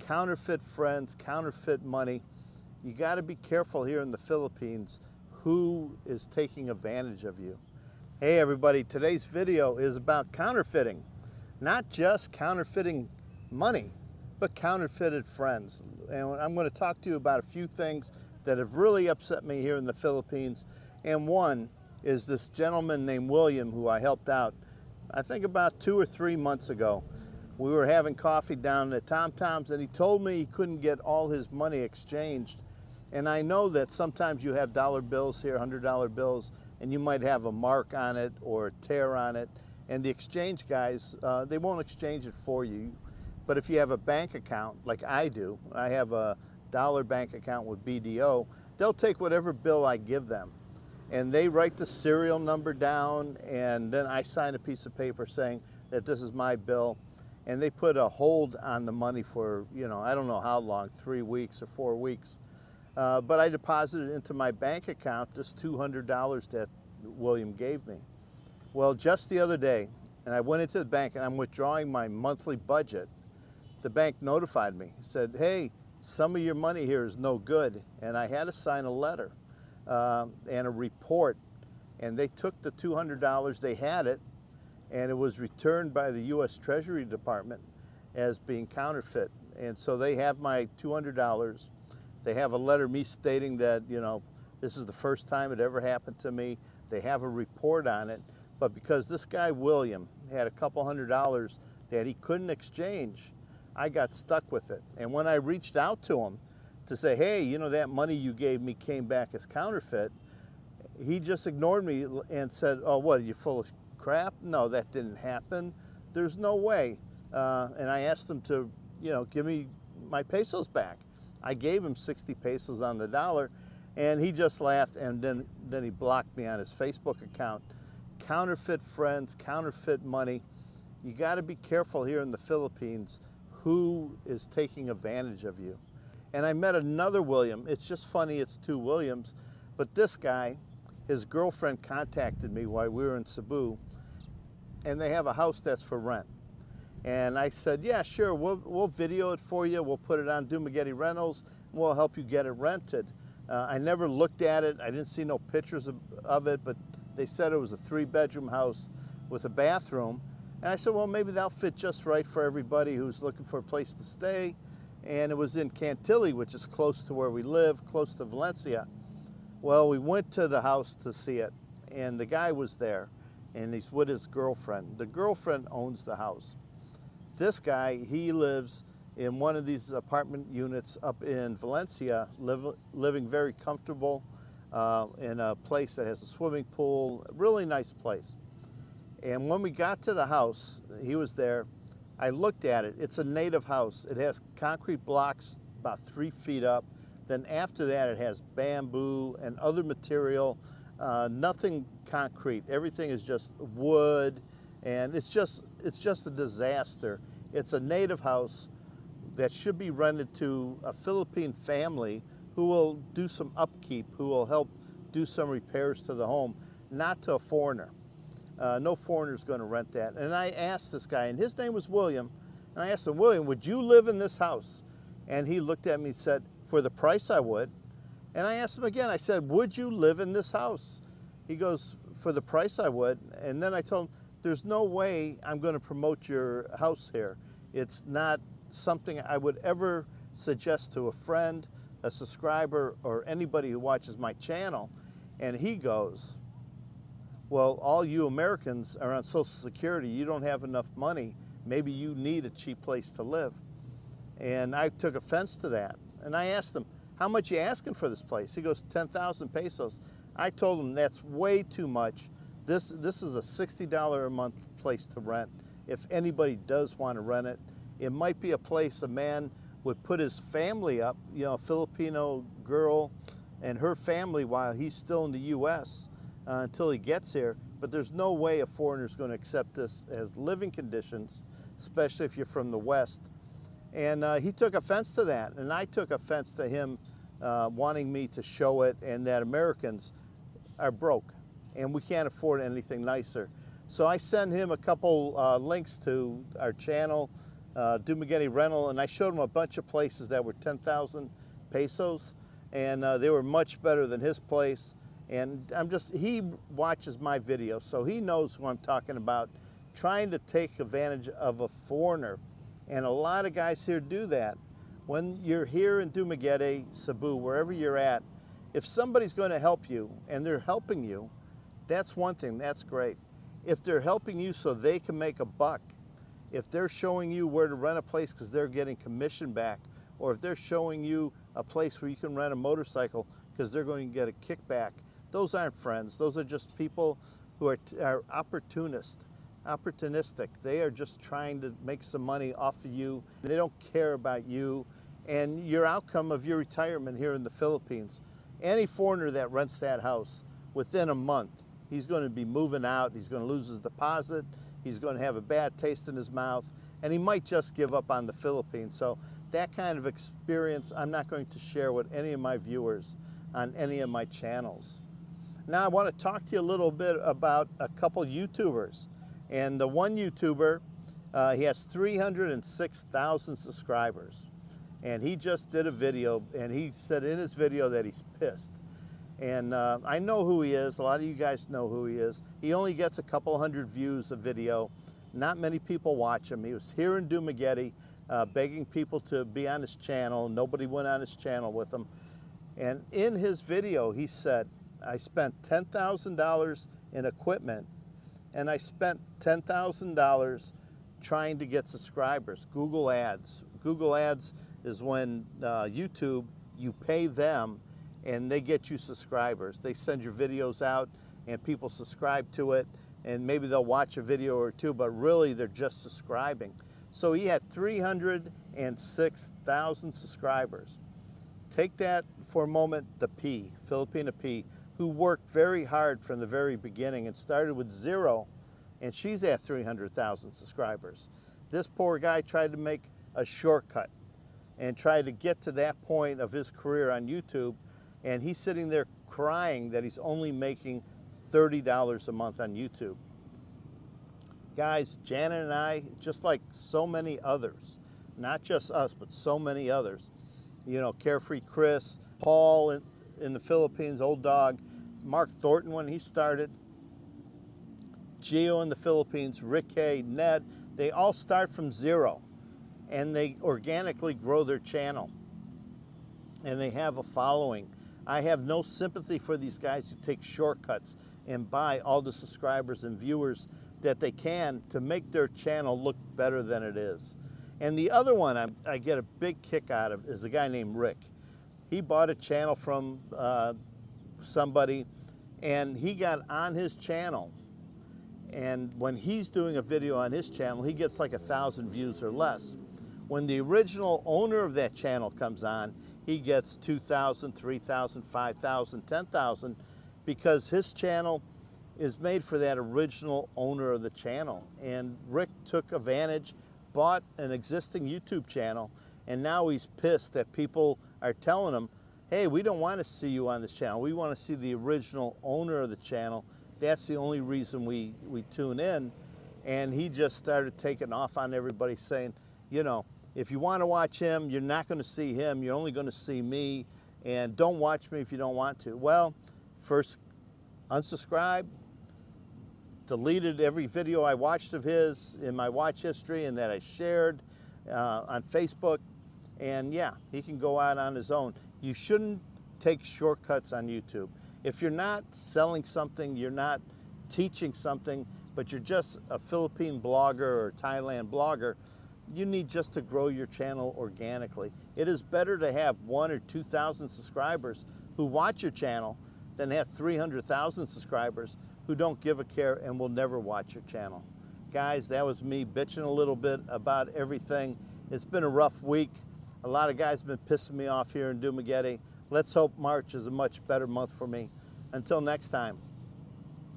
counterfeit friends, counterfeit money. You got to be careful here in the Philippines who is taking advantage of you. Hey everybody, today's video is about counterfeiting. Not just counterfeiting money, but counterfeited friends. And I'm going to talk to you about a few things that have really upset me here in the Philippines. And one is this gentleman named William who I helped out, I think about 2 or 3 months ago. We were having coffee down at Tom Tom's and he told me he couldn't get all his money exchanged. And I know that sometimes you have dollar bills here, $100 bills, and you might have a mark on it or a tear on it. And the exchange guys, they won't exchange it for you. But if you have a bank account, like I do, I have a dollar bank account with BDO, they'll take whatever bill I give them. And they write the serial number down, and then I sign a piece of paper saying that this is my bill. And they put a hold on the money for, I don't know how long, 3 weeks or 4 weeks. But I deposited into my bank account this $200 that William gave me. Well, just the other day, and I went into the bank and I'm withdrawing my monthly budget, the bank notified me, said, hey, some of your money here is no good. And I had to sign a letter and a report. And they took the $200, they had it, and it was returned by the U.S. Treasury Department as being counterfeit. And so they have my $200. They have a letter me stating that, this is the first time it ever happened to me. They have a report on it. But because this guy, William, had a couple $100 that he couldn't exchange, I got stuck with it. And when I reached out to him to say, hey, that money you gave me came back as counterfeit, he just ignored me and said, oh, what, are you full of crap? No, that didn't happen. There's no way. And I asked him to, give me my pesos back. I gave him 60 pesos on the dollar, and he just laughed, and then he blocked me on his Facebook account. Counterfeit friends, counterfeit money. You got to be careful here in the Philippines who is taking advantage of you. And I met another William. It's just funny, it's two Williams, but this guy, his girlfriend contacted me while we were in Cebu, and they have a house that's for rent. And I said, yeah, sure, we'll video it for you. We'll put it on Dumaguete Rentals, and we'll help you get it rented. I never looked at it. I didn't see no pictures of it, but they said it was a 3-bedroom house with a bathroom. And I said, well, maybe that'll fit just right for everybody who's looking for a place to stay. And it was in Cantilly, which is close to where we live, close to Valencia. Well, we went to the house to see it, and the guy was there, and he's with his girlfriend. The girlfriend owns the house. This guy, he lives in one of these apartment units up in Valencia, living very comfortable in a place that has a swimming pool, a really nice place. And when we got to the house, he was there. I looked at it. It's a native house. It has concrete blocks about 3 feet up. Then after that, it has bamboo and other material, nothing concrete. Everything is just wood, and it's just a disaster. It's a native house that should be rented to a Philippine family who will do some upkeep, who will help do some repairs to the home, not to a foreigner. No foreigner's going to rent that. And I asked this guy, and his name was William, and I asked him, William, would you live in this house? And he looked at me and said, for the price I would. And I asked him again, I said, would you live in this house? He goes, for the price I would. And then I told him, there's no way I'm going to promote your house here. It's not something I would ever suggest to a friend, a subscriber, or anybody who watches my channel. And he goes, well, all you Americans are on Social Security. You don't have enough money. Maybe you need a cheap place to live. And I took offense to that. And I asked him, how much you asking for this place? He goes, 10,000 pesos. I told him that's way too much. This is a $60 a month place to rent. If anybody does want to rent it, it might be a place a man would put his family up, a Filipino girl and her family while he's still in the U.S. Until he gets here. But there's no way a foreigner is going to accept this as living conditions, especially if you're from the West. And he took offense to that, and I took offense to him wanting me to show it, and that Americans are broke and we can't afford anything nicer. So I sent him a couple links to our channel, Dumaguete rental, and I showed him a bunch of places that were 10,000 pesos, and they were much better than his place. And he watches my videos, so he knows who I'm talking about, trying to take advantage of a foreigner. And a lot of guys here do that. When you're here in Dumaguete, Cebu, wherever you're at, if somebody's going to help you and they're helping you, that's one thing, that's great. If they're helping you so they can make a buck, if they're showing you where to rent a place because they're getting commission back, or if they're showing you a place where you can rent a motorcycle because they're going to get a kickback, those aren't friends. Those are just people who are opportunistic. They are just trying to make some money off of you. They don't care about you and your outcome of your retirement here in the Philippines. Any foreigner that rents that house, within a month, he's going to be moving out, he's going to lose his deposit, he's going to have a bad taste in his mouth, and he might just give up on the Philippines. So that kind of experience I'm not going to share with any of my viewers on any of my channels. Now I want to talk to you a little bit about a couple YouTubers. And the one YouTuber, he has 306,000 subscribers. And he just did a video, and he said in his video that he's pissed. And I know who he is. A lot of you guys know who he is. He only gets a couple hundred views a video. Not many people watch him. He was here in Dumaguete begging people to be on his channel. Nobody went on his channel with him. And in his video, he said, I spent $10,000 in equipment, and I spent $10,000 trying to get subscribers. Google Ads. Google Ads is when YouTube, you pay them and they get you subscribers. They send your videos out and people subscribe to it, and maybe they'll watch a video or two, but really they're just subscribing. So he had 306,000 subscribers. Take that for a moment, the P, Filipina Pea, who worked very hard from the very beginning and started with 0, and she's at 300,000 subscribers. This poor guy tried to make a shortcut and tried to get to that point of his career on YouTube, and he's sitting there crying that he's only making $30 a month on YouTube. Guys, Janet and I, just like so many others, not just us, but so many others, you know, Carefree Chris, Paul in the Philippines, Old Dog, Mark Thornton when he started, Gio in the Philippines, Rick K, Ned, they all start from 0, and they organically grow their channel, and they have a following. I have no sympathy for these guys who take shortcuts and buy all the subscribers and viewers that they can to make their channel look better than it is. And the other one I get a big kick out of is a guy named Rick. He bought a channel from somebody, and he got on his channel, and when he's doing a video on his channel, he gets like 1,000 views or less. When the original owner of that channel comes on, he gets 2,000, 3,000, 5,000, 10,000, because his channel is made for that original owner of the channel. And Rick took advantage, bought an existing YouTube channel, and now he's pissed that people are telling him, hey, we don't want to see you on this channel. We want to see the original owner of the channel. That's the only reason we tune in. And he just started taking off on everybody, saying, you know, if you want to watch him, you're not going to see him. You're only going to see me. And don't watch me if you don't want to. Well, first, unsubscribe, deleted every video I watched of his in my watch history and that I shared on Facebook. And yeah, he can go out on his own. You shouldn't take shortcuts on YouTube. If you're not selling something, you're not teaching something, but you're just a Philippine blogger or Thailand blogger, you need just to grow your channel organically. It is better to have 1,000 or 2,000 subscribers who watch your channel than have 300,000 subscribers who don't give a care and will never watch your channel. Guys, that was me bitching a little bit about everything. It's been a rough week. A lot of guys have been pissing me off here in Dumaguete. Let's hope March is a much better month for me. Until next time.